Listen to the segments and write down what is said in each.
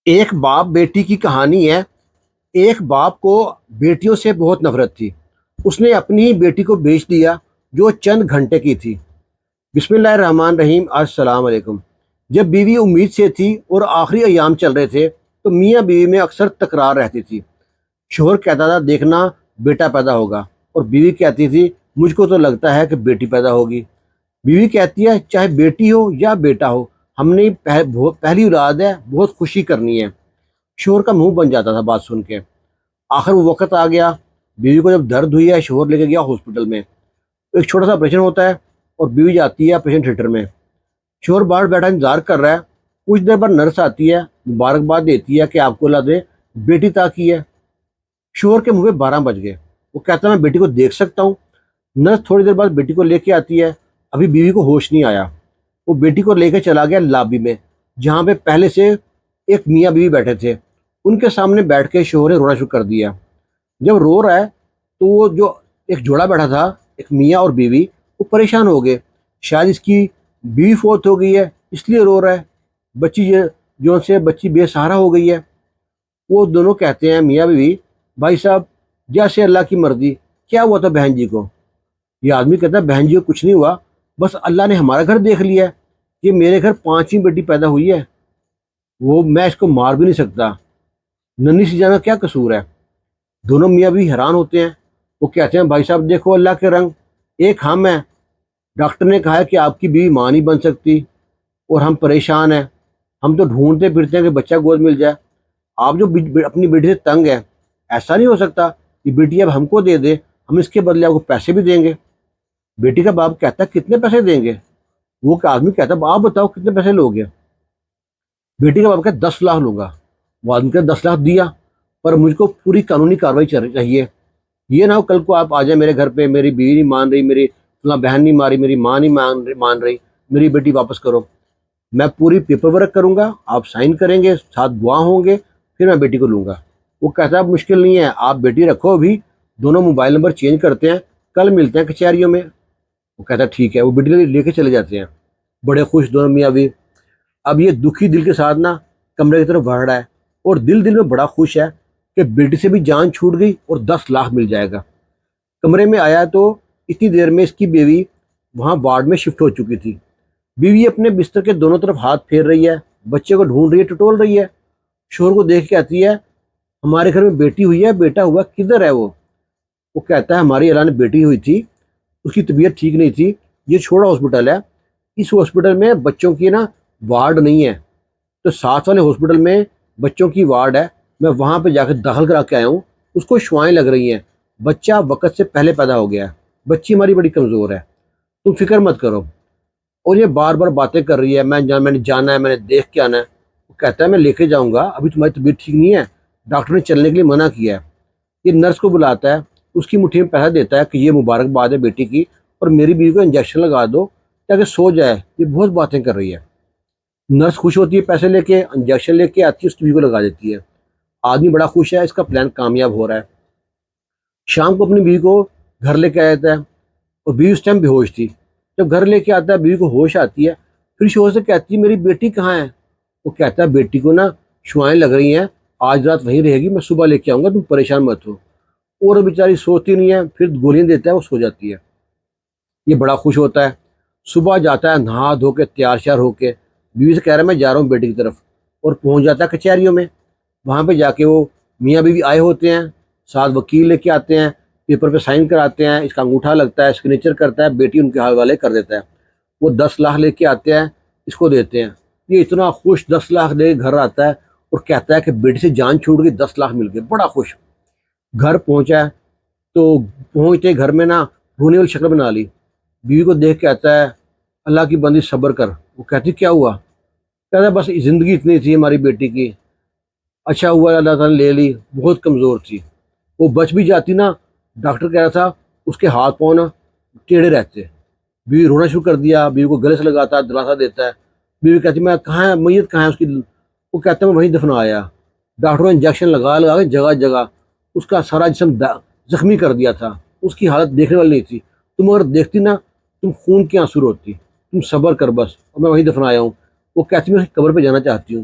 ایک باپ بیٹی کی کہانی ہے۔ ایک باپ کو بیٹیوں سے بہت نفرت تھی۔ اس نے اپنی ہی بیٹی کو بیچ دیا جو چند گھنٹے کی تھی۔ بسم اللہ الرحمن الرحیم۔ السلام علیکم۔ جب بیوی امید سے تھی اور آخری ایام چل رہے تھے تو میاں بیوی میں اکثر تکرار رہتی تھی۔ شوہر کہتا تھا دیکھنا بیٹا پیدا ہوگا، اور بیوی کہتی تھی مجھ کو تو لگتا ہے کہ بیٹی پیدا ہوگی۔ بیوی کہتی ہے چاہے بیٹی ہو یا بیٹا ہو، ہم نے پہلی اولاد ہے، بہت خوشی کرنی ہے۔ شوہر کا منہ بن جاتا تھا بات سن کے۔ آخر وہ وقت آ گیا۔ بیوی کو جب درد ہوئی ہے، شوہر لے کے گیا ہاسپٹل میں۔ ایک چھوٹا سا آپریشن ہوتا ہے اور بیوی جاتی ہے آپریشن تھیٹر میں۔ شوہر باہر بیٹھا انتظار کر رہا ہے۔ کچھ دیر بعد نرس آتی ہے، مبارکباد دیتی ہے کہ آپ کو اللہ دے بیٹی عطا کی ہے۔ شوہر کے منہ پہ 12 بج گئے۔ وہ کہتا ہے میں بیٹی کو دیکھ سکتا ہوں؟ نرس تھوڑی دیر بعد بیٹی کو لے کے آتی ہے۔ ابھی بیوی کو ہوش نہیں آیا۔ وہ بیٹی کو لے کے چلا گیا لابی میں، جہاں پہ پہلے سے ایک میاں بیوی بیٹھے تھے۔ ان کے سامنے بیٹھ کے شوہر نے رونا شروع کر دیا۔ جب رو رہا ہے تو وہ جو ایک جوڑا بیٹھا تھا، ایک میاں اور بیوی، وہ پریشان ہو گئے۔ شاید اس کی بیوی فوت ہو گئی ہے اس لیے رو رہا ہے، بچی جو سے بچی بے سہارا ہو گئی ہے۔ وہ دونوں کہتے ہیں میاں بیوی بھائی صاحب جیسے اللہ کی مرضی، کیا ہوا تھا بہن جی کو؟ یہ آدمی کہتا ہے بہن جی کو کچھ نہیں ہوا، بس اللہ نے ہمارا گھر دیکھ لیا ہے، کہ میرے گھر 5ویں بیٹی پیدا ہوئی ہے، وہ میں اس کو مار بھی نہیں سکتا، ننھی سی جان کا کیا قصور ہے؟ دونوں میاں بھی حیران ہوتے ہیں۔ وہ کہتے ہیں بھائی صاحب دیکھو اللہ کے رنگ، ایک ہم ہیں، ڈاکٹر نے کہا ہے کہ آپ کی بیوی ماں نہیں بن سکتی، اور ہم پریشان ہیں، ہم تو ڈھونڈتے پھرتے ہیں کہ بچہ گود مل جائے، آپ جو اپنی بیٹی سے تنگ ہے، ایسا نہیں ہو سکتا کہ بیٹی اب ہم کو دے دے، ہم اس کے بدلے آپ کو پیسے بھی دیں گے۔ بیٹی کا باپ کہتا ہے کتنے پیسے دیں گے؟ وہ آدمی کہتا ہے آپ بتاؤ کتنے پیسے لوگے؟ بیٹی کا باپ کہتا 10 لاکھ لوں گا۔ وہ آدمی کہتا 10 لاکھ دیا، پر مجھ کو پوری قانونی کارروائی چاہیے، یہ نہ ہو کل کو آپ آ جائیں میرے گھر پہ، میری بیوی نہیں مان رہی، میری فلاں بہن نہیں ماری، میری ماں نہیں مان رہی، میری بیٹی واپس کرو۔ میں پوری پیپر ورک کروں گا، آپ سائن کریں گے، ساتھ گواہ ہوں گے، پھر میں بیٹی کو لوں گا۔ وہ کہتا ہے اب مشکل نہیں ہے، آپ بیٹی رکھو ابھی، دونوں موبائل نمبر چینج کرتے ہیں، کل ملتے ہیں کچہریوں میں۔ وہ کہتا ہے ٹھیک ہے۔ وہ بیٹی لے کے چلے جاتے ہیں، بڑے خوش دونوں میاں بھی۔ اب یہ دکھی دل کے ساتھ نا کمرے کی طرف بڑھ رہا ہے، اور دل دل میں بڑا خوش ہے کہ بیٹی سے بھی جان چھوٹ گئی اور 10 لاکھ مل جائے گا۔ کمرے میں آیا تو اتنی دیر میں اس کی بیوی وہاں وارڈ میں شفٹ ہو چکی تھی۔ بیوی اپنے بستر کے دونوں طرف ہاتھ پھیر رہی ہے، بچے کو ڈھونڈ رہی ہے، ٹٹول رہی ہے۔ شوہر کو دیکھ کے آتی ہے ہمارے گھر میں بیٹی ہوئی ہے، بیٹا ہوا کدھر ہے وہ کہتا ہے ہماری اللہ نے بیٹی ہوئی تھی، اس کی طبیعت ٹھیک نہیں تھی، یہ چھوٹا ہاسپٹل ہے، اس ہاسپٹل میں بچوں کی نا وارڈ نہیں ہے، تو ساتھ والے ہاسپٹل میں بچوں کی وارڈ ہے، میں وہاں پہ جا کے داخل کرا کے آیا ہوں، اس کو شوائیں لگ رہی ہیں، بچہ وقت سے پہلے پیدا ہو گیا ہے، بچی ہماری بڑی کمزور ہے، تم فکر مت کرو۔ اور یہ بار بار باتیں کر رہی ہے میں نے جانا ہے، میں نے دیکھ کے آنا ہے۔ وہ کہتا ہے میں لے کے جاؤں گا، ابھی تمہاری طبیعت ٹھیک نہیں ہے، ڈاکٹر نے چلنے کے لیے منع کیا ہے۔ یہ نرس کو بلاتا ہے، اس کی مٹھی میں پیسہ دیتا ہے کہ یہ مبارکباد ہے بیٹی کی، اور میری بیوی کو انجیکشن لگا دو تاکہ سو جائے، یہ بہت باتیں کر رہی ہے۔ نرس خوش ہوتی ہے، پیسے لے کے انجیکشن لے کے آتی ہے، اس کی بیوی کو لگا دیتی ہے۔ آدمی بڑا خوش ہے، اس کا پلان کامیاب ہو رہا ہے۔ شام کو اپنی بیوی کو گھر لے کے آیا تھا، اور بیوی اس ٹائم بے ہوش تھی۔ جب گھر لے کے آتا ہے، بیوی کو ہوش آتی ہے، پھر شوہر سے کہتی ہے میری بیٹی کہاں ہے؟ وہ کہتا ہے بیٹی کو نا شوائیں لگ رہی ہیں، آج رات وہیں رہے گی، میں صبح لے کے آؤں گا، تم پریشان مت ہو۔ اور بیچاری سوتی نہیں ہے، پھر گولیاں دیتا ہے، وہ سو جاتی ہے۔ یہ بڑا خوش ہوتا ہے، صبح جاتا ہے نہا دھو کے تیار شیار ہو کے، بیوی سے کہہ رہا ہے میں جا رہا ہوں بیٹی کی طرف، اور پہنچ جاتا ہے کچہریوں میں۔ وہاں پہ جا کے وہ میاں بیوی آئے ہوتے ہیں، ساتھ وکیل لے کے آتے ہیں، پیپر پہ سائن کراتے ہیں، اس کا انگوٹھا لگتا ہے، سگنیچر کرتا ہے، بیٹی ان کے حوالے کر دیتا ہے۔ وہ 10 لاکھ لے کے آتے ہیں، اس کو دیتے ہیں۔ یہ اتنا خوش 10 لاکھ لے کے گھر آتا ہے، اور کہتا ہے کہ بیٹی سے جان چھوٹ گئی، 10 لاکھ مل گئے، بڑا خوش۔ گھر پہنچا ہے تو پہنچتے گھر میں نا رونے والی شکل بنا لی۔ بیوی کو دیکھ کے آتا ہے اللہ کی بندی صبر کر۔ وہ کہتی کیا ہوا؟ کہتا ہے بس زندگی اتنی تھی ہماری بیٹی کی، اچھا ہوا اللہ تعالیٰ نے لے لی، بہت کمزور تھی، وہ بچ بھی جاتی نا، ڈاکٹر کہہ رہا تھا اس کے ہاتھ پاؤں نا ٹیڑھے رہتے۔ بیوی رونا شروع کر دیا، بیوی کو گلے سے لگاتا ہے، دلاسا دیتا ہے۔ بیوی کہتی میں کہاں ہے میت کہاں ہے اس کی؟ وہ کہتا ہے میں وہیں دفنایا۔ ڈاکٹروں نے انجیکشن لگا لگا کے جگہ جگہ اس کا سارا جسم زخمی کر دیا تھا، اس کی حالت دیکھنے والی نہیں تھی، تم اگر دیکھتی نا تم خون کے آنسو روتی، تم صبر کر بس، اور میں وہیں دفنایا ہوں۔ وہ کہتی میں اس کی قبر پہ جانا چاہتی ہوں۔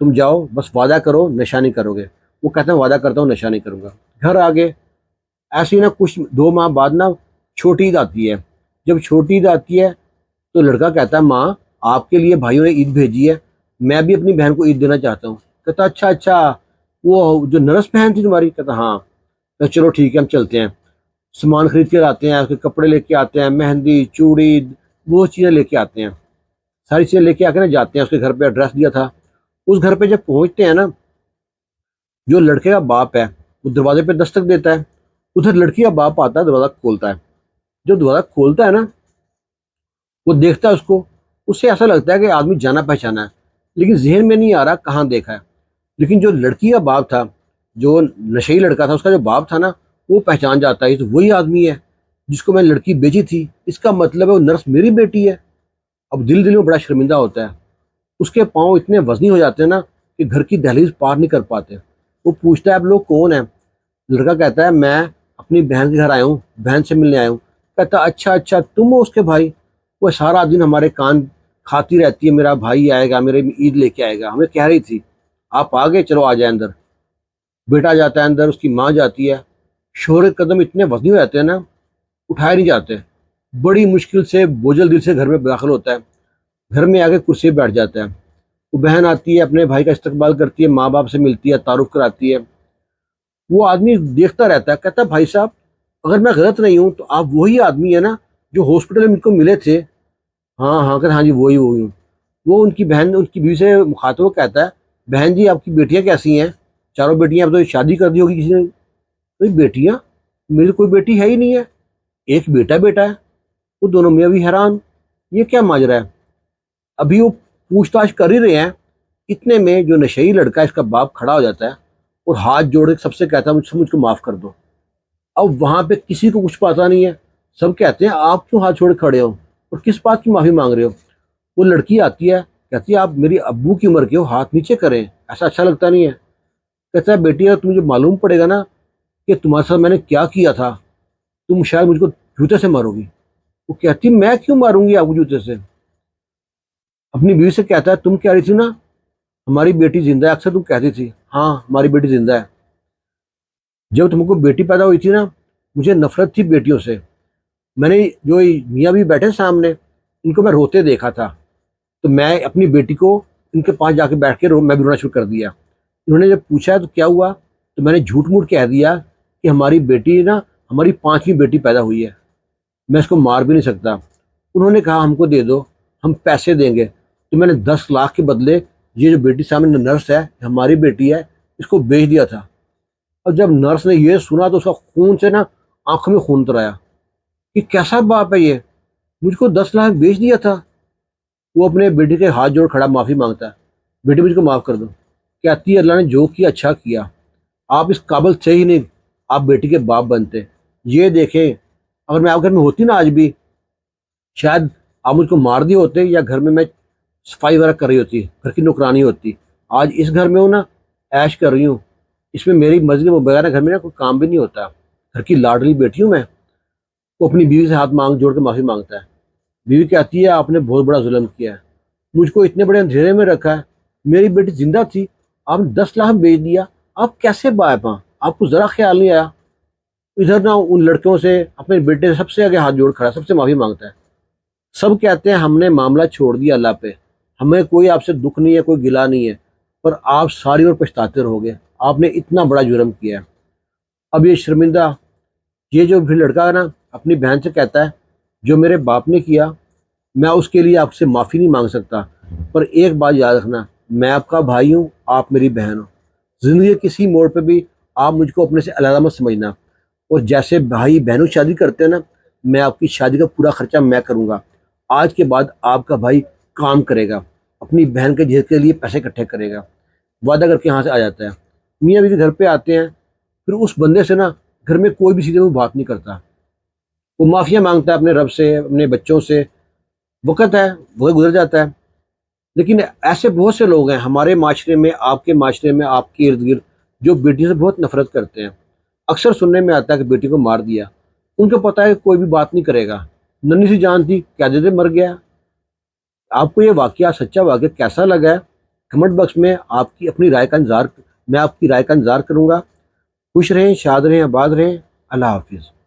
تم جاؤ بس وعدہ کرو نشہ نہیں کرو گے۔ وہ کہتے ہیں وعدہ کرتا ہوں نشہ نہیں کروں گا۔ گھر آ گئے، ایسے ہی نا کچھ 2 ماہ بعد نا چھوٹی عید آتی ہے۔ جب چھوٹی عید آتی ہے تو لڑکا کہتا ہے ماں آپ کے لیے بھائیوں نے عید بھیجی ہے، میں بھی اپنی بہن کو عید دینا چاہتا ہوں۔ کہتا اچھا اچھا، وہ جو نرس بہن تھی تمہاری؟ کہتا ہاں۔ کہتا چلو ٹھیک ہے ہم چلتے ہیں، سامان خرید کے لاتے ہیں، اس کے کپڑے لے کے آتے ہیں، مہندی چوڑی وہ چیزیں لے کے آتے ہیں، ساری چیزیں لے کے آ کے نا جاتے ہیں۔ اس کے گھر پہ ایڈریس دیا تھا، اس گھر پہ جب پہنچتے ہیں نا، جو لڑکے کا باپ ہے وہ دروازے پہ دستک دیتا ہے، ادھر لڑکی کا باپ آتا ہے، دروازہ کھولتا ہے۔ جو دروازہ کھولتا ہے نا، وہ دیکھتا ہے اس کو، اس سے ایسا لگتا ہے کہ آدمی جانا پہچانا ہے، لیکن ذہن میں نہیں آ رہا کہاں دیکھا ہے۔ لیکن جو لڑکی کا باپ تھا، جو نشئی لڑکا تھا، اس کا جو باپ تھا نا، وہ پہچان جاتا ہے یہ تو وہی آدمی ہے جس کو میں نے لڑکی بیچی تھی، اس کا مطلب ہے وہ نرس میری بیٹی ہے۔ اب دل میں بڑا شرمندہ ہوتا ہے، اس کے پاؤں اتنے وزنی ہو جاتے ہیں نا کہ گھر کی دہلیز پار نہیں کر پاتے۔ وہ پوچھتا ہے آپ لوگ کون ہیں؟ لڑکا کہتا ہے میں اپنی بہن کے گھر آیا ہوں، بہن سے ملنے آیا ہوں۔ کہتا اچھا اچھا تم ہو اس کے بھائی؟ وہ سارا دن ہمارے کان کھاتی رہتی ہے، میرا بھائی آئے گا، میرے عید لے کے آئے گا، ہمیں کہہ رہی تھی۔ آپ آ گئے، چلو آ جائیں اندر۔ بیٹا جاتا ہے اندر، اس کی ماں جاتی ہے، شوہر کے قدم اتنے وزنی ہو جاتے ہیں نا، اٹھائے نہیں جاتے، بڑی مشکل سے بوجھل دل سے گھر میں داخل ہوتا ہے، گھر میں آ کے کرسی پہ بیٹھ جاتا ہے۔ وہ بہن آتی ہے، اپنے بھائی کا استقبال کرتی ہے، ماں باپ سے ملتی ہے، تعارف کراتی ہے۔ وہ آدمی دیکھتا رہتا ہے، کہتا ہے بھائی صاحب اگر میں غلط نہیں ہوں تو آپ وہی آدمی ہے نا جو ہاسپٹل میں مجھ کو ملے تھے؟ ہاں ہاں، کہتا ہاں جی وہی ہوں۔ وہ ان کی بہن، ان کی بیوی سے مخاطب کہتا ہے بہن جی آپ کی بیٹیاں کیسی ہیں؟ چاروں بیٹیاں، اب تو شادی کر دی ہوگی کسی نے؟ کوئی بیٹیاں؟ میری کوئی بیٹی ہے ہی نہیں ہے، ایک بیٹا ہے۔ وہ دونوں میں ابھی حیران، یہ کیا ماجرا ہے؟ ابھی وہ پوچھ تاچھ کر ہی رہے ہیں، اتنے میں جو نشئی لڑکا ہے اس کا باپ کھڑا ہو جاتا ہے اور ہاتھ جوڑ کے سب سے کہتا ہے مجھ کو معاف کر دو۔ اب وہاں پہ کسی کو کچھ پتا نہیں ہے، سب کہتے ہیں آپ کیوں ہاتھ چھوڑ کے کھڑے ہو اور کس بات کی معافی مانگ رہے ہو؟ وہ لڑکی آتی ہے، کہتی ہے آپ میری ابو کی عمر کے ہو، ہاتھ نیچے کریں، ایسا اچھا لگتا نہیں ہے۔ کہتا ہے بیٹی اگر تمہیں معلوم پڑے گا نا کہ تمہارے ساتھ میں نے کیا کیا تھا، تم شاید مجھ کو جوتے سے مارو گی۔ وہ کہتی میں کیوں ماروں گی آپ کو جوتے سے؟ اپنی بیوی سے کہتا ہے تم کہہ رہی تھی نا ہماری بیٹی زندہ ہے، اکثر تم کہتی تھی ہاں ہماری بیٹی زندہ ہے۔ جب تم کو بیٹی پیدا ہوئی تھی نا، مجھے نفرت تھی بیٹیوں سے، میں نے جو میاں بھی بیٹھے سامنے ان کو میں روتے دیکھا تھا، تو میں اپنی بیٹی کو ان کے پاس جا کے بیٹھ کے میں بھی رونا شروع کر دیا۔ انہوں نے جب پوچھا تو کیا ہوا، تو میں نے جھوٹ موٹ کہہ دیا کہ ہماری بیٹی نا ہماری 5ویں بیٹی پیدا ہوئی ہے، میں اس کو مار بھی نہیں سکتا۔ انہوں نے کہا ہم کو دے دو، ہم پیسے دیں گے۔ تو میں نے 10 لاکھ کے بدلے یہ جو بیٹی سامنے نرس ہے ہماری بیٹی ہے اس کو بیچ دیا تھا۔ اور جب نرس نے یہ سنا تو اس کا خون سے نا آنکھوں میں خون اتر آیا کہ کیسا باپ ہے یہ، مجھ کو 10 لاکھ بیچ دیا تھا۔ وہ اپنے بیٹے کے ہاتھ جوڑ کھڑا معافی مانگتا ہے، بیٹی مجھ کو معاف کر دو۔ کہتی ہے اللہ نے جو کیا اچھا کیا، آپ اس قابل تھے ہی نہیں آپ بیٹی کے باپ بنتے۔ یہ دیکھیں اگر میں آپ گھر میں ہوتی نا آج بھی، شاید آپ مجھ کو مار دیے ہوتے یا گھر میں صفائی وغیرہ کر رہی ہوتی، گھر کی نوکرانی ہوتی۔ آج اس گھر میں ہوں نا، عیش کر رہی ہوں، اس میں میری مرضی کے بغیر گھر میں نا کوئی کام بھی نہیں ہوتا، گھر کی لاڈلی بیٹی ہوں میں۔ وہ اپنی بیوی سے ہاتھ مانگ جوڑ کے معافی مانگتا ہے۔ بیوی کہتی ہے آپ نے بہت بڑا ظلم کیا ہے، مجھ کو اتنے بڑے اندھیرے میں رکھا ہے، میری بیٹی زندہ تھی، آپ نے 10 لاکھ بیچ دیا، آپ کیسے باپ ہیں؟ آپ کو ذرا خیال نہیں آیا؟ ادھر نہ ان لڑکوں سے اپنے بیٹے سے سب سے آگے ہاتھ جوڑ کھڑا، سب سے معافی مانگتا ہے۔ سب کہتے ہیں ہم نے معاملہ چھوڑ دیا اللہ پہ، ہمیں کوئی آپ سے دکھ نہیں ہے، کوئی گلا نہیں ہے، پر آپ ساری اور پچھتاتے رہو گے، آپ نے اتنا بڑا جرم کیا ہے۔ اب یہ شرمندہ، یہ جو پھر لڑکا ہے نا اپنی بہن سے کہتا ہے جو میرے باپ نے کیا میں اس کے لیے آپ سے معافی نہیں مانگ سکتا، پر ایک بات یاد رکھنا میں آپ کا بھائی ہوں، آپ میری بہن ہو، زندگی کے کسی موڑ پہ بھی آپ مجھ کو اپنے سے علیحدہ مت سمجھنا، اور جیسے بھائی بہنوں کی شادی کرتے ہیں نا، میں آپ کی شادی کا پورا خرچہ میں کروں گا۔ آج کے بعد آپ کا بھائی کام کرے گا، اپنی بہن کے جہیز کے لیے پیسے اکٹھے کرے گا، وعدہ کر کے یہاں سے آ جاتا ہے۔ میاں بیوی گھر پہ آتے ہیں، پھر اس بندے سے نا گھر میں کوئی بھی سیدھے منہ بات نہیں کرتا، وہ معافیاں مانگتا ہے اپنے رب سے، اپنے بچوں سے۔ وقت ہے وہ گزر جاتا ہے، لیکن ایسے بہت سے لوگ ہیں ہمارے معاشرے میں، آپ کے معاشرے میں، آپ کے ارد گرد، جو بیٹی سے بہت نفرت کرتے ہیں۔ اکثر سننے میں آتا ہے کہ بیٹی کو مار دیا، ان کو پتہ ہے کہ کوئی بھی بات نہیں کرے گا، ننھی سی جان تھی کیا دیتے مر گیا۔ آپ کو یہ واقعہ، سچا واقعہ کیسا لگا ہے کمنٹ باکس میں آپ کی اپنی رائے کا انتظار میں آپ کی رائے کا انتظار کروں گا۔ خوش رہیں، شاد رہیں، آباد رہیں۔ اللہ حافظ۔